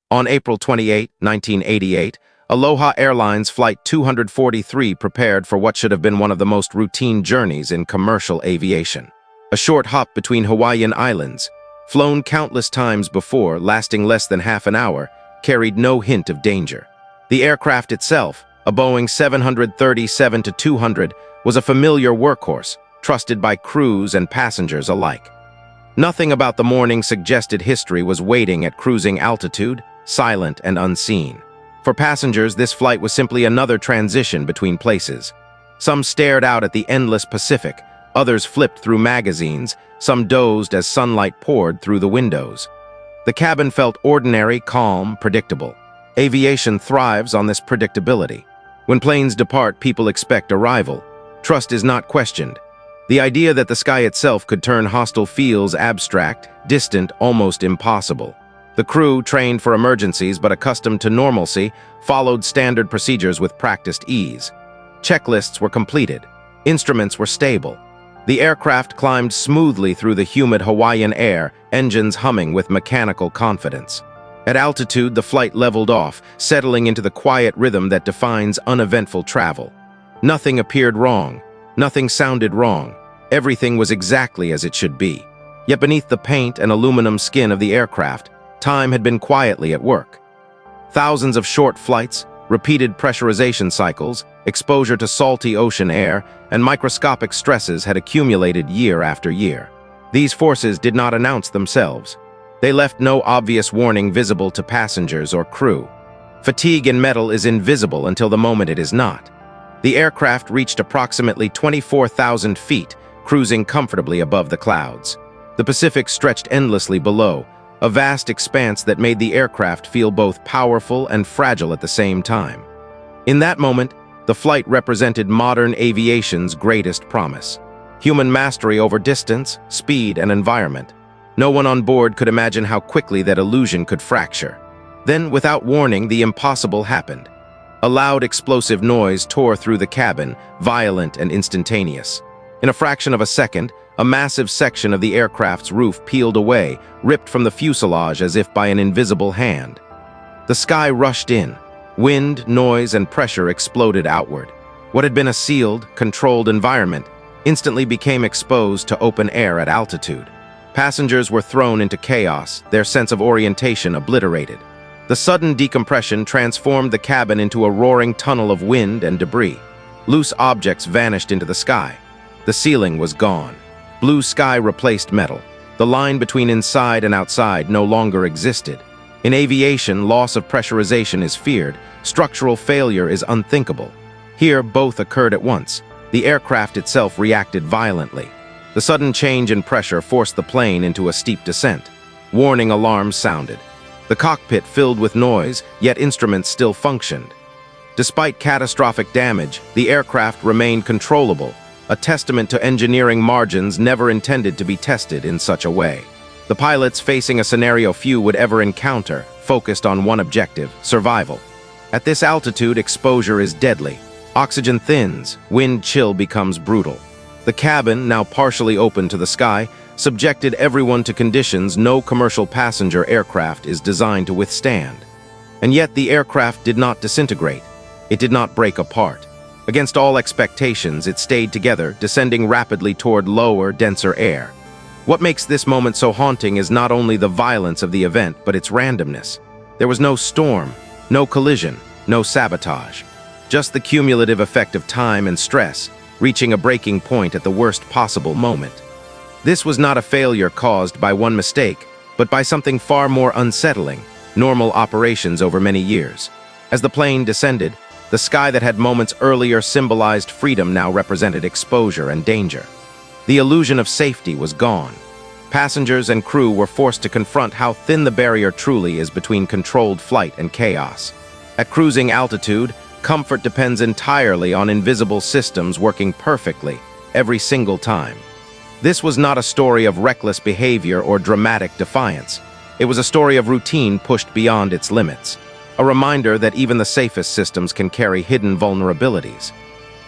On April 28, 1988, Aloha Airlines Flight 243 prepared for what should have been one of the most routine journeys in commercial aviation. A short hop between Hawaiian islands, flown countless times before, lasting less than half an hour, carried no hint of danger. The aircraft itself, a Boeing 737-200, was a familiar workhorse, trusted by crews and passengers alike. Nothing about the morning suggested history was waiting at cruising altitude, silent and unseen. For passengers, this flight was simply another transition between places. Some stared out at the endless Pacific, others flipped through magazines, some dozed as sunlight poured through the windows. The cabin felt ordinary, calm, predictable. Aviation thrives on this predictability. When planes depart, people expect arrival. Trust is not questioned. The idea that the sky itself could turn hostile feels abstract, distant, almost impossible. The crew, trained for emergencies but accustomed to normalcy, followed standard procedures with practiced ease. Checklists were completed. Instruments were stable. The aircraft climbed smoothly through the humid Hawaiian air, engines humming with mechanical confidence. At altitude, the flight leveled off, settling into the quiet rhythm that defines uneventful travel. Nothing appeared wrong. Nothing sounded wrong. Everything was exactly as it should be. Yet beneath the paint and aluminum skin of the aircraft, time had been quietly at work. Thousands of short flights, repeated pressurization cycles, exposure to salty ocean air, and microscopic stresses had accumulated year after year. These forces did not announce themselves. They left no obvious warning visible to passengers or crew. Fatigue in metal is invisible until the moment it is not. The aircraft reached approximately 24,000 feet, cruising comfortably above the clouds. The Pacific stretched endlessly below, a vast expanse that made the aircraft feel both powerful and fragile at the same time. In that moment, the flight represented modern aviation's greatest promise: human mastery over distance, speed, and environment. No one on board could imagine how quickly that illusion could fracture. Then, without warning, the impossible happened. A loud explosive noise tore through the cabin, violent and instantaneous. In a fraction of a second, a massive section of the aircraft's roof peeled away, ripped from the fuselage as if by an invisible hand. The sky rushed in. Wind, noise, and pressure exploded outward. What had been a sealed, controlled environment instantly became exposed to open air at altitude. Passengers were thrown into chaos, their sense of orientation obliterated. The sudden decompression transformed the cabin into a roaring tunnel of wind and debris. Loose objects vanished into the sky. The ceiling was gone. Blue sky replaced metal. The line between inside and outside no longer existed. In aviation, loss of pressurization is feared. Structural failure is unthinkable. Here, both occurred at once. The aircraft itself reacted violently. The sudden change in pressure forced the plane into a steep descent. Warning alarms sounded. The cockpit filled with noise, yet instruments still functioned. Despite catastrophic damage, the aircraft remained controllable, a testament to engineering margins never intended to be tested in such a way. The pilots, facing a scenario few would ever encounter, focused on one objective: survival. At this altitude, exposure is deadly. Oxygen thins, wind chill becomes brutal. The cabin, now partially open to the sky, subjected everyone to conditions no commercial passenger aircraft is designed to withstand. And yet the aircraft did not disintegrate. It did not break apart. Against all expectations, it stayed together, descending rapidly toward lower, denser air. What makes this moment so haunting is not only the violence of the event, but its randomness. There was no storm, no collision, no sabotage. Just the cumulative effect of time and stress, reaching a breaking point at the worst possible moment. This was not a failure caused by one mistake, but by something far more unsettling: normal operations over many years. As the plane descended, the sky that had moments earlier symbolized freedom now represented exposure and danger. The illusion of safety was gone. Passengers and crew were forced to confront how thin the barrier truly is between controlled flight and chaos. At cruising altitude, comfort depends entirely on invisible systems working perfectly every single time. This was not a story of reckless behavior or dramatic defiance. It was a story of routine pushed beyond its limits. A reminder that even the safest systems can carry hidden vulnerabilities.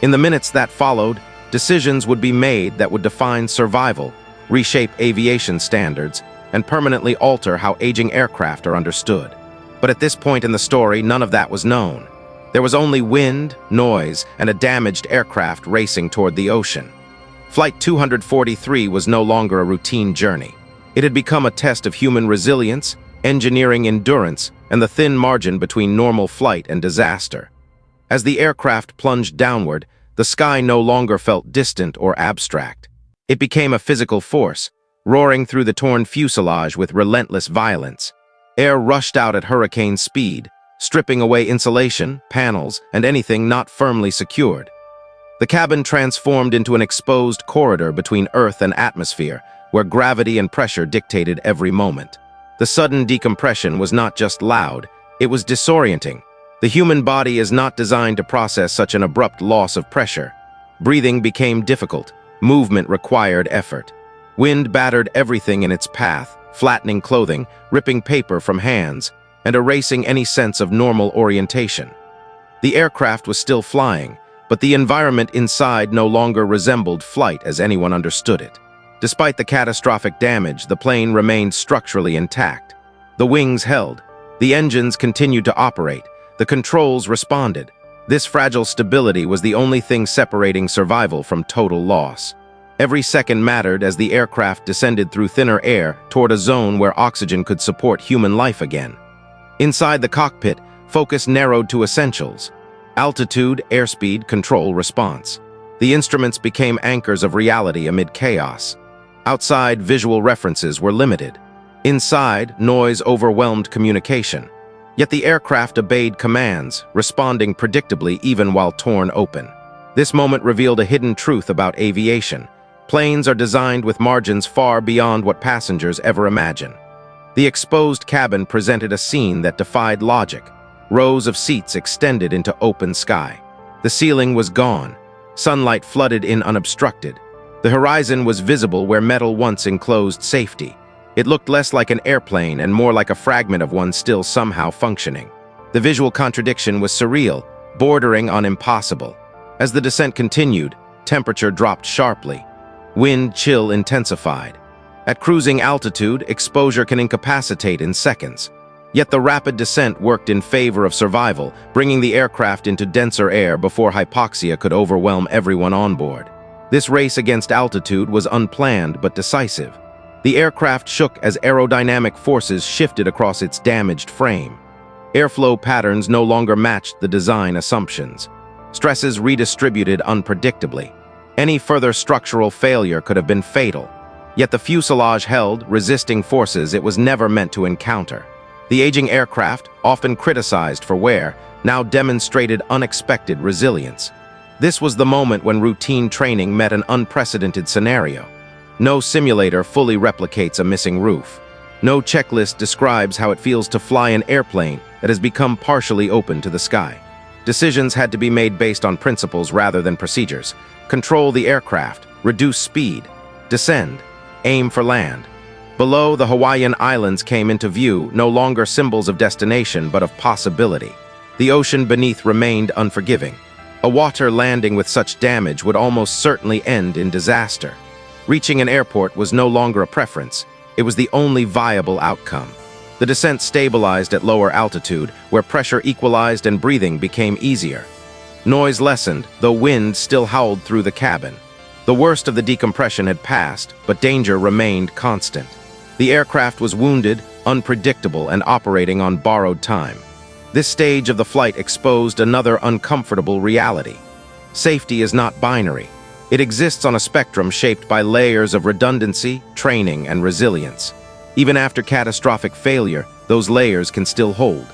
In the minutes that followed, decisions would be made that would define survival, reshape aviation standards, and permanently alter how aging aircraft are understood. But at this point in the story, none of that was known. There was only wind, noise, and a damaged aircraft racing toward the ocean. Flight 243 was no longer a routine journey. It had become a test of human resilience, engineering endurance, and the thin margin between normal flight and disaster. As the aircraft plunged downward, the sky no longer felt distant or abstract. It became a physical force, roaring through the torn fuselage with relentless violence. Air rushed out at hurricane speed, stripping away insulation, panels, and anything not firmly secured. The cabin transformed into an exposed corridor between Earth and atmosphere, where gravity and pressure dictated every moment. The sudden decompression was not just loud, it was disorienting. The human body is not designed to process such an abrupt loss of pressure. Breathing became difficult, movement required effort. Wind battered everything in its path, flattening clothing, ripping paper from hands, and erasing any sense of normal orientation. The aircraft was still flying, but the environment inside no longer resembled flight as anyone understood it. Despite the catastrophic damage, the plane remained structurally intact. The wings held. The engines continued to operate. The controls responded. This fragile stability was the only thing separating survival from total loss. Every second mattered as the aircraft descended through thinner air toward a zone where oxygen could support human life again. Inside the cockpit, focus narrowed to essentials: altitude, airspeed, control, response. The instruments became anchors of reality amid chaos. Outside, visual references were limited. Inside, noise overwhelmed communication. Yet the aircraft obeyed commands, responding predictably even while torn open. This moment revealed a hidden truth about aviation. Planes are designed with margins far beyond what passengers ever imagine. The exposed cabin presented a scene that defied logic. Rows of seats extended into open sky. The ceiling was gone. Sunlight flooded in unobstructed. The horizon was visible where metal once enclosed safety. It looked less like an airplane and more like a fragment of one still somehow functioning. The visual contradiction was surreal, bordering on impossible. As the descent continued, temperature dropped sharply. Wind chill intensified. At cruising altitude, exposure can incapacitate in seconds. Yet the rapid descent worked in favor of survival, bringing the aircraft into denser air before hypoxia could overwhelm everyone on board. This race against altitude was unplanned but decisive. The aircraft shook as aerodynamic forces shifted across its damaged frame. Airflow patterns no longer matched the design assumptions. Stresses redistributed unpredictably. Any further structural failure could have been fatal. Yet the fuselage held, resisting forces it was never meant to encounter. The aging aircraft, often criticized for wear, now demonstrated unexpected resilience. This was the moment when routine training met an unprecedented scenario. No simulator fully replicates a missing roof. No checklist describes how it feels to fly an airplane that has become partially open to the sky. Decisions had to be made based on principles rather than procedures. Control the aircraft, reduce speed, descend, aim for land. Below, the Hawaiian Islands came into view, no longer symbols of destination but of possibility. The ocean beneath remained unforgiving. A water landing with such damage would almost certainly end in disaster. Reaching an airport was no longer a preference. It was the only viable outcome. The descent stabilized at lower altitude, where pressure equalized and breathing became easier. Noise lessened, though wind still howled through the cabin. The worst of the decompression had passed, but danger remained constant. The aircraft was wounded, unpredictable, and operating on borrowed time. This stage of the flight exposed another uncomfortable reality. Safety is not binary. It exists on a spectrum shaped by layers of redundancy, training, and resilience. Even after catastrophic failure, those layers can still hold.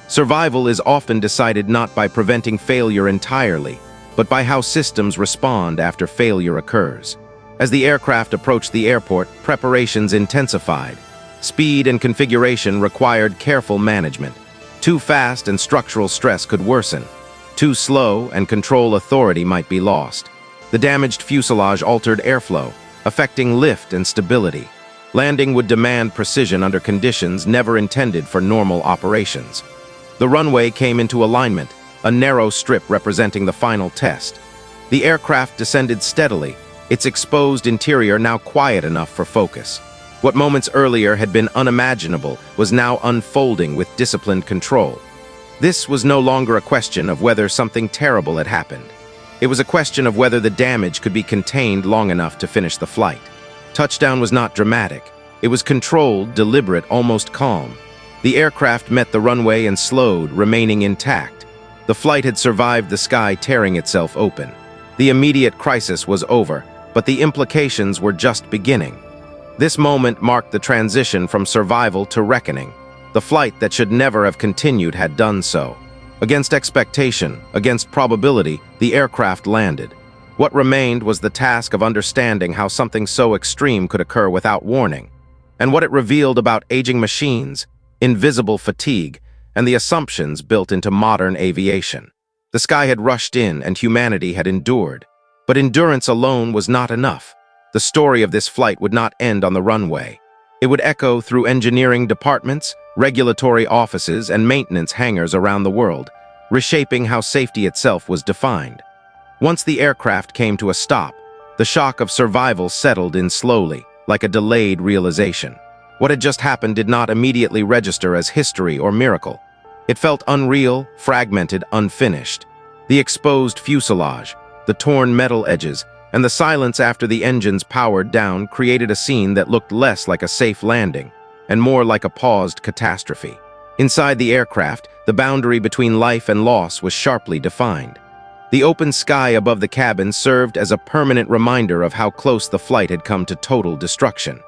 Survival is often decided not by preventing failure entirely, but by how systems respond after failure occurs. As the aircraft approached the airport, preparations intensified. Speed and configuration required careful management. Too fast and structural stress could worsen. Too slow and control authority might be lost. The damaged fuselage altered airflow, affecting lift and stability. Landing would demand precision under conditions never intended for normal operations. The runway came into alignment, a narrow strip representing the final test. The aircraft descended steadily, its exposed interior now quiet enough for focus. What moments earlier had been unimaginable was now unfolding with disciplined control. This was no longer a question of whether something terrible had happened. It was a question of whether the damage could be contained long enough to finish the flight. Touchdown was not dramatic. It was controlled, deliberate, almost calm. The aircraft met the runway and slowed, remaining intact. The flight had survived the sky tearing itself open. The immediate crisis was over, but the implications were just beginning. This moment marked the transition from survival to reckoning. The flight that should never have continued had done so. Against expectation, against probability, the aircraft landed. What remained was the task of understanding how something so extreme could occur without warning, and what it revealed about aging machines, invisible fatigue, and the assumptions built into modern aviation. The sky had rushed in and humanity had endured. But endurance alone was not enough. The story of this flight would not end on the runway. It would echo through engineering departments, regulatory offices, and maintenance hangars around the world, reshaping how safety itself was defined. Once the aircraft came to a stop, the shock of survival settled in slowly, like a delayed realization. What had just happened did not immediately register as history or miracle. It felt unreal, fragmented, unfinished. The exposed fuselage, the torn metal edges, and the silence after the engines powered down created a scene that looked less like a safe landing and more like a paused catastrophe. Inside the aircraft, the boundary between life and loss was sharply defined. The open sky above the cabin served as a permanent reminder of how close the flight had come to total destruction.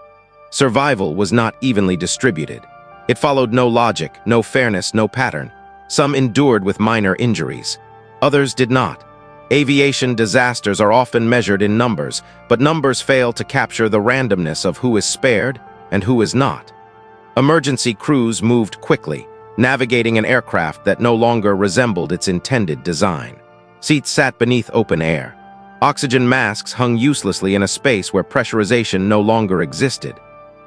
Survival was not evenly distributed. It followed no logic, no fairness, no pattern. Some endured with minor injuries. Others did not. Aviation disasters are often measured in numbers, but numbers fail to capture the randomness of who is spared and who is not. Emergency crews moved quickly, navigating an aircraft that no longer resembled its intended design. Seats sat beneath open air. Oxygen masks hung uselessly in a space where pressurization no longer existed.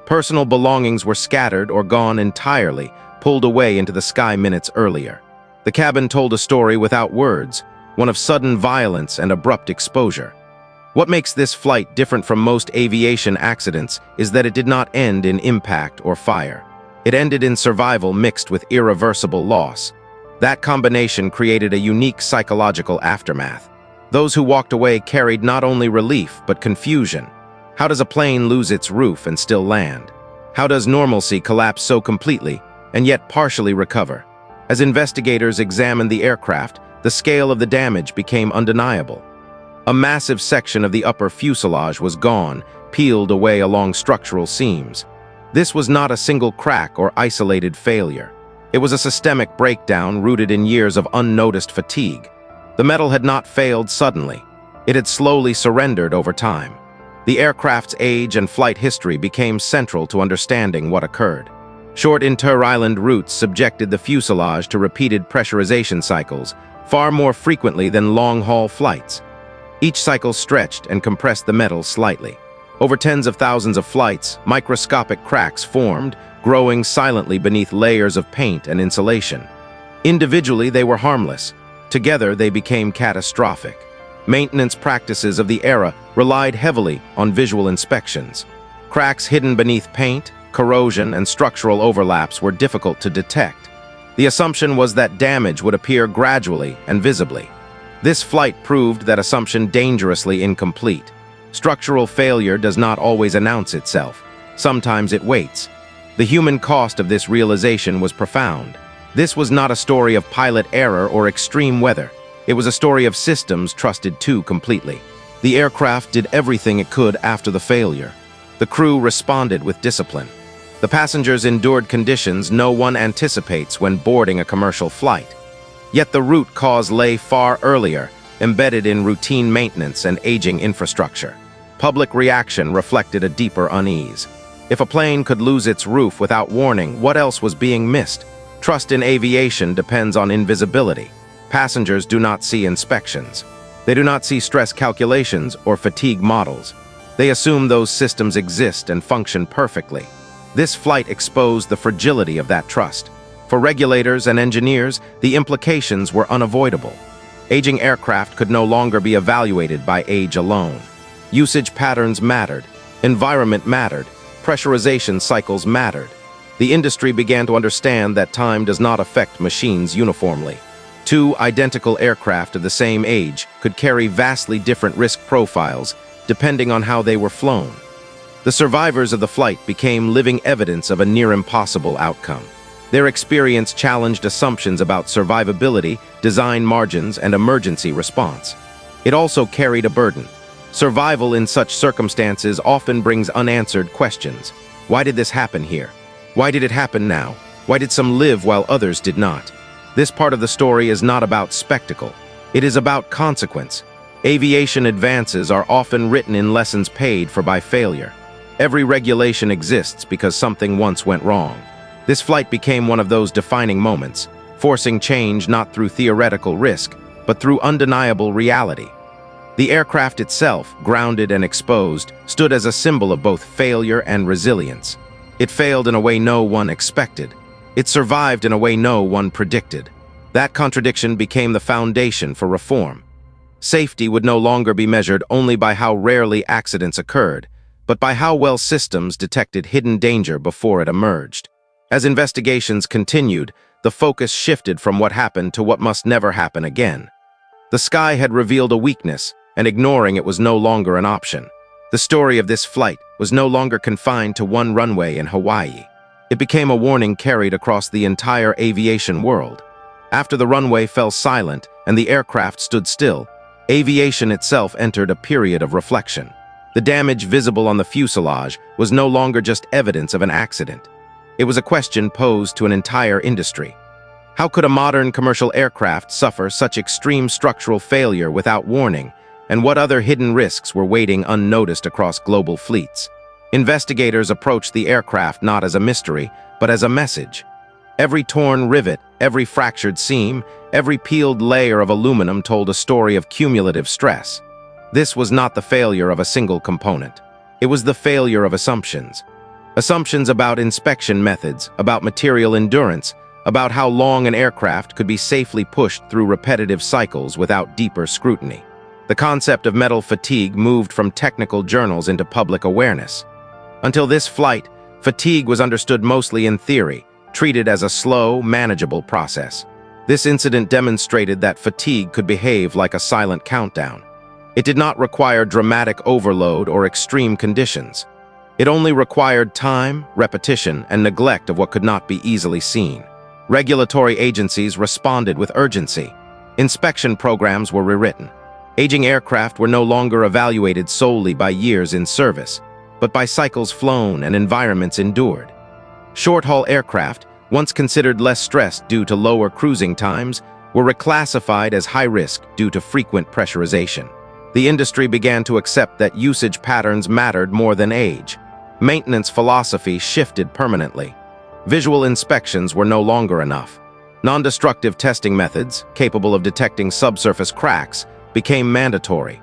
Personal belongings were scattered or gone entirely, pulled away into the sky minutes earlier. The cabin told a story without words, one of sudden violence and abrupt exposure. What makes this flight different from most aviation accidents is that it did not end in impact or fire. It ended in survival mixed with irreversible loss. That combination created a unique psychological aftermath. Those who walked away carried not only relief but confusion. How does a plane lose its roof and still land? How does normalcy collapse so completely and yet partially recover? As investigators examined the aircraft, the scale of the damage became undeniable. A massive section of the upper fuselage was gone, peeled away along structural seams. This was not a single crack or isolated failure. It was a systemic breakdown rooted in years of unnoticed fatigue. The metal had not failed suddenly. It had slowly surrendered over time. The aircraft's age and flight history became central to understanding what occurred. Short inter-island routes subjected the fuselage to repeated pressurization cycles, far more frequently than long-haul flights. Each cycle stretched and compressed the metal slightly. Over tens of thousands of flights, microscopic cracks formed, growing silently beneath layers of paint and insulation. Individually, they were harmless. Together, they became catastrophic. Maintenance practices of the era relied heavily on visual inspections. Cracks hidden beneath paint, corrosion, and structural overlaps were difficult to detect. The assumption was that damage would appear gradually and visibly. This flight proved that assumption dangerously incomplete. Structural failure does not always announce itself. Sometimes it waits. The human cost of this realization was profound. This was not a story of pilot error or extreme weather. It was a story of systems trusted too completely. The aircraft did everything it could after the failure. The crew responded with discipline. The passengers endured conditions no one anticipates when boarding a commercial flight. Yet the root cause lay far earlier, embedded in routine maintenance and aging infrastructure. Public reaction reflected a deeper unease. If a plane could lose its roof without warning, what else was being missed? Trust in aviation depends on invisibility. Passengers do not see inspections. They do not see stress calculations or fatigue models. They assume those systems exist and function perfectly. This flight exposed the fragility of that trust. For regulators and engineers, the implications were unavoidable. Aging aircraft could no longer be evaluated by age alone. Usage patterns mattered, environment mattered, pressurization cycles mattered. The industry began to understand that time does not affect machines uniformly. Two identical aircraft of the same age could carry vastly different risk profiles depending on how they were flown. The survivors of the flight became living evidence of a near-impossible outcome. Their experience challenged assumptions about survivability, design margins, and emergency response. It also carried a burden. Survival in such circumstances often brings unanswered questions. Why did this happen here? Why did it happen now? Why did some live while others did not? This part of the story is not about spectacle. It is about consequence. Aviation advances are often written in lessons paid for by failure. Every regulation exists because something once went wrong. This flight became one of those defining moments, forcing change not through theoretical risk, but through undeniable reality. The aircraft itself, grounded and exposed, stood as a symbol of both failure and resilience. It failed in a way no one expected. It survived in a way no one predicted. That contradiction became the foundation for reform. Safety would no longer be measured only by how rarely accidents occurred, but by how well systems detected hidden danger before it emerged. As investigations continued, the focus shifted from what happened to what must never happen again. The sky had revealed a weakness, and ignoring it was no longer an option. The story of this flight was no longer confined to one runway in Hawaii. It became a warning carried across the entire aviation world. After the runway fell silent and the aircraft stood still, aviation itself entered a period of reflection. The damage visible on the fuselage was no longer just evidence of an accident. It was a question posed to an entire industry. How could a modern commercial aircraft suffer such extreme structural failure without warning, and what other hidden risks were waiting unnoticed across global fleets? Investigators approached the aircraft not as a mystery, but as a message. Every torn rivet, every fractured seam, every peeled layer of aluminum told a story of cumulative stress. This was not the failure of a single component. It was the failure of assumptions. Assumptions about inspection methods, about material endurance, about how long an aircraft could be safely pushed through repetitive cycles without deeper scrutiny. The concept of metal fatigue moved from technical journals into public awareness. Until this flight, fatigue was understood mostly in theory, treated as a slow, manageable process. This incident demonstrated that fatigue could behave like a silent countdown. It did not require dramatic overload or extreme conditions. It only required time, repetition, and neglect of what could not be easily seen. Regulatory agencies responded with urgency. Inspection programs were rewritten. Aging aircraft were no longer evaluated solely by years in service, but by cycles flown and environments endured. Short-haul aircraft, once considered less stressed due to lower cruising times, were reclassified as high-risk due to frequent pressurization. The industry began to accept that usage patterns mattered more than age. Maintenance philosophy shifted permanently. Visual inspections were no longer enough. Non-destructive testing methods, capable of detecting subsurface cracks, became mandatory.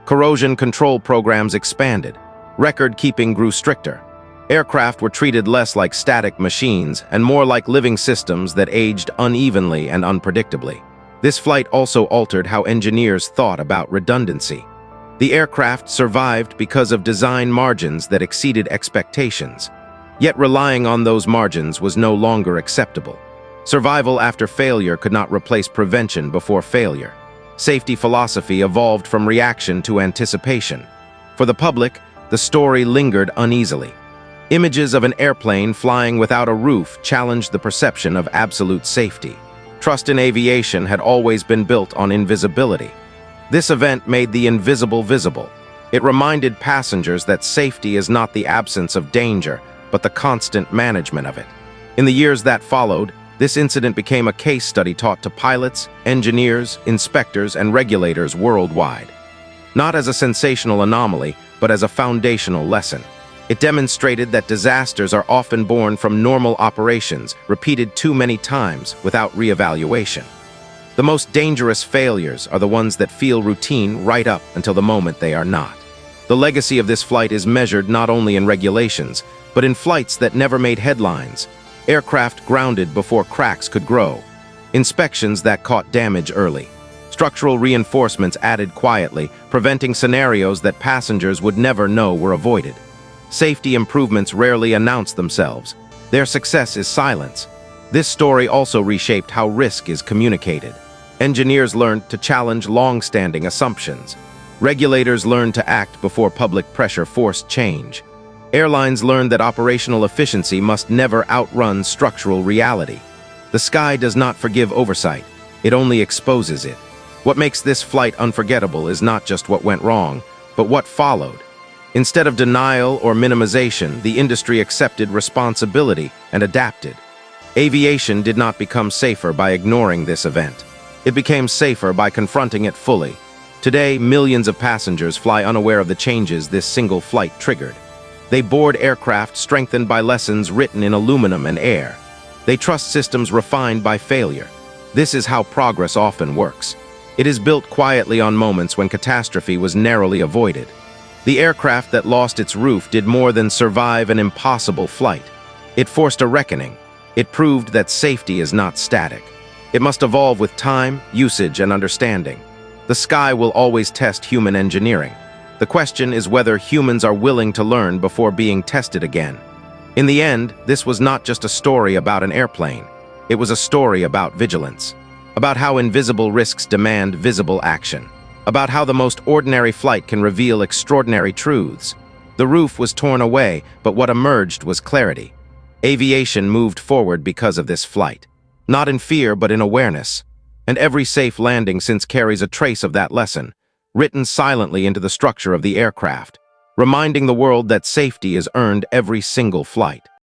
Corrosion control programs expanded. Record-keeping grew stricter. Aircraft were treated less like static machines and more like living systems that aged unevenly and unpredictably. This flight also altered how engineers thought about redundancy. The aircraft survived because of design margins that exceeded expectations. Yet relying on those margins was no longer acceptable. Survival after failure could not replace prevention before failure. Safety philosophy evolved from reaction to anticipation. For the public, the story lingered uneasily. Images of an airplane flying without a roof challenged the perception of absolute safety. Trust in aviation had always been built on invisibility. This event made the invisible visible. It reminded passengers that safety is not the absence of danger, but the constant management of it. In the years that followed, this incident became a case study taught to pilots, engineers, inspectors, and regulators worldwide. Not as a sensational anomaly, but as a foundational lesson. It demonstrated that disasters are often born from normal operations, repeated too many times without reevaluation. The most dangerous failures are the ones that feel routine right up until the moment they are not. The legacy of this flight is measured not only in regulations, but in flights that never made headlines, aircraft grounded before cracks could grow, inspections that caught damage early, structural reinforcements added quietly, preventing scenarios that passengers would never know were avoided. Safety improvements rarely announce themselves. Their success is silence. This story also reshaped how risk is communicated. Engineers learned to challenge long-standing assumptions. Regulators learned to act before public pressure forced change. Airlines learned that operational efficiency must never outrun structural reality. The sky does not forgive oversight. It only exposes it. What makes this flight unforgettable is not just what went wrong, but what followed. Instead of denial or minimization, the industry accepted responsibility and adapted. Aviation did not become safer by ignoring this event. It became safer by confronting it fully. Today, millions of passengers fly unaware of the changes this single flight triggered. They board aircraft strengthened by lessons written in aluminum and air. They trust systems refined by failure. This is how progress often works. It is built quietly on moments when catastrophe was narrowly avoided. The aircraft that lost its roof did more than survive an impossible flight. It forced a reckoning. It proved that safety is not static. It must evolve with time, usage, and understanding. The sky will always test human engineering. The question is whether humans are willing to learn before being tested again. In the end, this was not just a story about an airplane. It was a story about vigilance, about how invisible risks demand visible action, about how the most ordinary flight can reveal extraordinary truths. The roof was torn away, but what emerged was clarity. Aviation moved forward because of this flight, not in fear but in awareness. And every safe landing since carries a trace of that lesson, written silently into the structure of the aircraft, reminding the world that safety is earned every single flight.